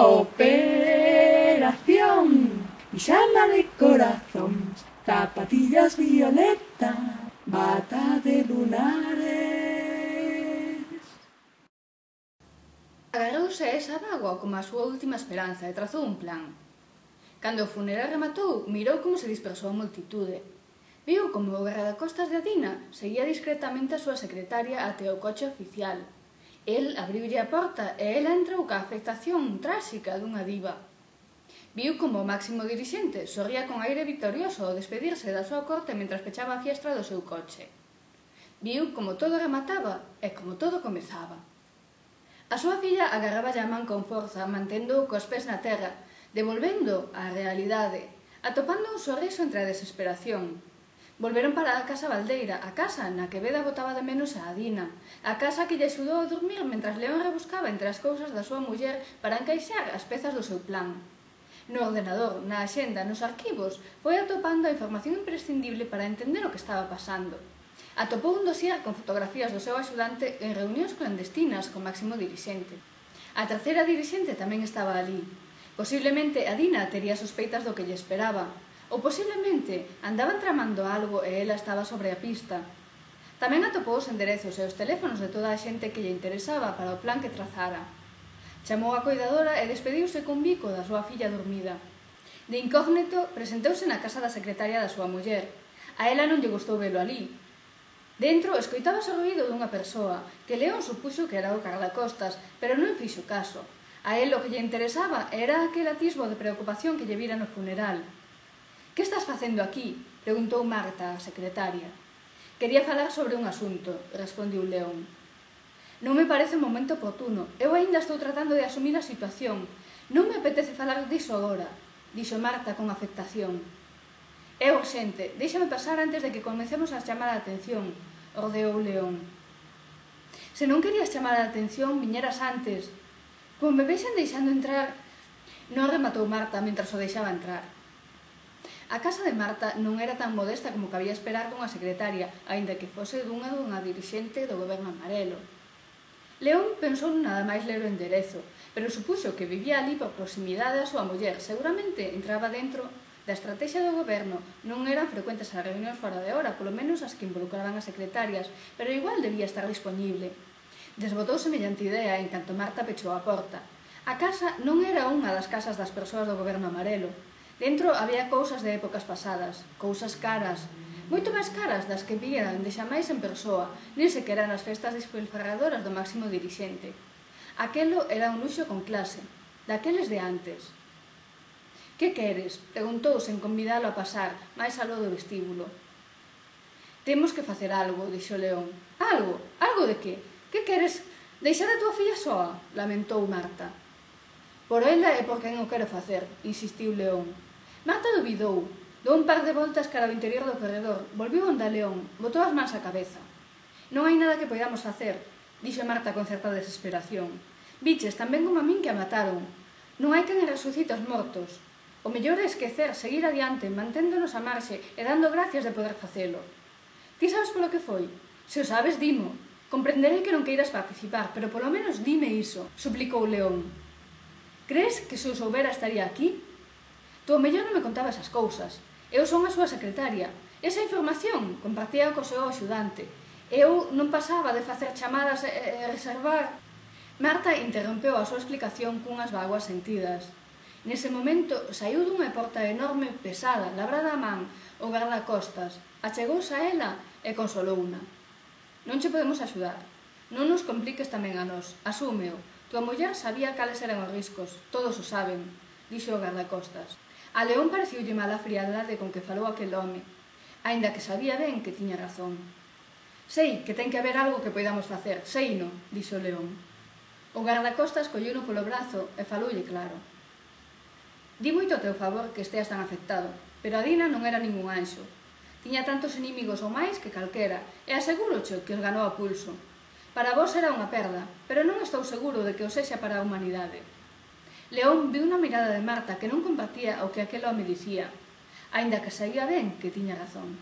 Operación pijama de corazón, zapatillas violeta, bata de lunares. Agarrouse a esa mágoa como a súa última esperanza e trazou un plan. Cando o funeral rematou, mirou como se dispersou a multitude. Viu como o guardacostas de Adina seguía discretamente a súa secretaria até o coche oficial. El abriulle a porta e ela entrou ca afectación tráxica dunha diva. Viu como o máximo dirixente sorría con aire victorioso ao despedirse da súa corte mentras pechaba a fiestra do seu coche. Viu como todo remataba e como todo comezaba. A súa filla agarráballe a man con forza, mantendo cos pés na terra, devolvendo á realidade, atopando un sorriso entre a desesperación. Volveron para a casa baldeira, a casa na que Beda botaba de menos a Adina, a casa que lle axudou a dormir mentras León rebuscaba entre as cousas da súa muller para encaixar as pezas do seu plan. No ordenador, na axenda, nos arquivos, foi atopando a información imprescindible para entender o que estaba pasando. Atopou un dossier con fotografías do seu axudante en reunións clandestinas co máximo dirixente. A terceira dirixente tamén estaba ali. Posiblemente Adina tería sospeitas do que lle esperaba, ou posiblemente andaban tramando algo e ela estaba sobre a pista. Tamén atopou os enderezos e os teléfonos de toda a xente que lle interesaba para o plan que trazara. Chamou a coidadora e despediuse cun bico da súa filla dormida. De incógnito, presentouse na casa da secretaria da súa muller. A ela non lle gustou velo ali. Dentro escoitábase o ruído dunha persoa, que León supuxo que era o guardacostas, pero non fixo caso. A el o que lle interesaba era aquel atisbo de preocupación que lle vira no funeral. «Que estás facendo aquí?», preguntou Marta, a secretaria. «Quería falar sobre un asunto», respondiu León. «Non me parece un momento oportuno. Eu aínda estou tratando de asumir a situación. Non me apetece falar diso agora», dixo Marta con afectación. «É urxente. Déixame pasar antes de que comecemos a chamar a atención», ordeou León. «Se non querías chamar a atención, viñeras antes. Como me vexen deixando entrar...» Non rematou Marta mentras o deixaba entrar. A casa de Marta non era tan modesta como cabía esperar dunha secretaria, aínda que fose dunha dirixente do goberno amarelo. León pensou nada máis ler o enderezo, pero supuxo que vivía ali por proximidade a súa muller. Seguramente entraba dentro da estrategia do goberno. Non eran frecuentes as reunións fora de hora, polo menos as que involucraban as secretarias, pero igual debía estar disponible. Desbotou semellante idea en canto Marta pechou a porta. A casa non era unha das casas das persoas do goberno amarelo. Dentro había cousas de épocas pasadas, cousas caras, moito máis caras das que vían de xamais en persoa, nin sequera nas festas despilfarradoras do máximo dirixente. Aquelo era un luxo con clase, daqueles de antes. «Que queres?», preguntou sen convidalo a pasar, máis aló do vestíbulo. «Temos que facer algo», dixo León. «Algo? Algo de que? Que queres? Deixar a tua filla soa?» lamentou Marta. «Por ela e por quen o quero facer», insistiu León. Marta dubidou, dou un par de voltas cara ao interior do corredor, volviu onda León, botou as mans á cabeza. «Non hai nada que poidamos facer», dixo Marta con certa desesperación. «Viches tan ben como a min que a mataron. Non hai quen resucite os mortos. O mellor é esquecer, seguir adiante, manténdonos a marxe e dando gracias de poder facelo. Ti sabes polo que foi? Se o sabes, dimo. Comprenderei que non queiras participar, pero polo menos dime iso», suplicou León. «Crees que se o soubera estaría aquí? Tú ao mellor non me contaba esas cousas. Eu son a súa secretaria. Esa información compartía co seu axudante. Eu non pasaba de facer chamadas e reservar...» Marta interrompeu a súa explicación cunhas vaguas sentidas. Nese momento saiu dunha porta enorme, pesada, labrada a man, o guardacostas. Achegouse a ela e consolouna. «Non che podemos axudar. Non nos compliques tamén a nós. Asúmeo. Tua muller sabía cales eran os riscos. Todos o saben», dixo o guardacostas. A León pareciulle mala a frialdade con que falou aquel home, aínda que sabía ben que tiña razón. «Sei que ten que haber algo que poidamos facer, seino», dixo León. O guardacostas colleuno polo brazo e faloulle claro. «Di moito a teu favor que esteas tan afectado, pero Adina non era ningún anxo. Tiña tantos inimigos ou máis que calquera, e asegurocho que os ganou a pulso. Para vos era unha perda, pero non estou seguro de que o sexa para a humanidade». León viu unha mirada de Marta que non compartía o que aquel home dicía, aínda que sabía ben que tiña razón.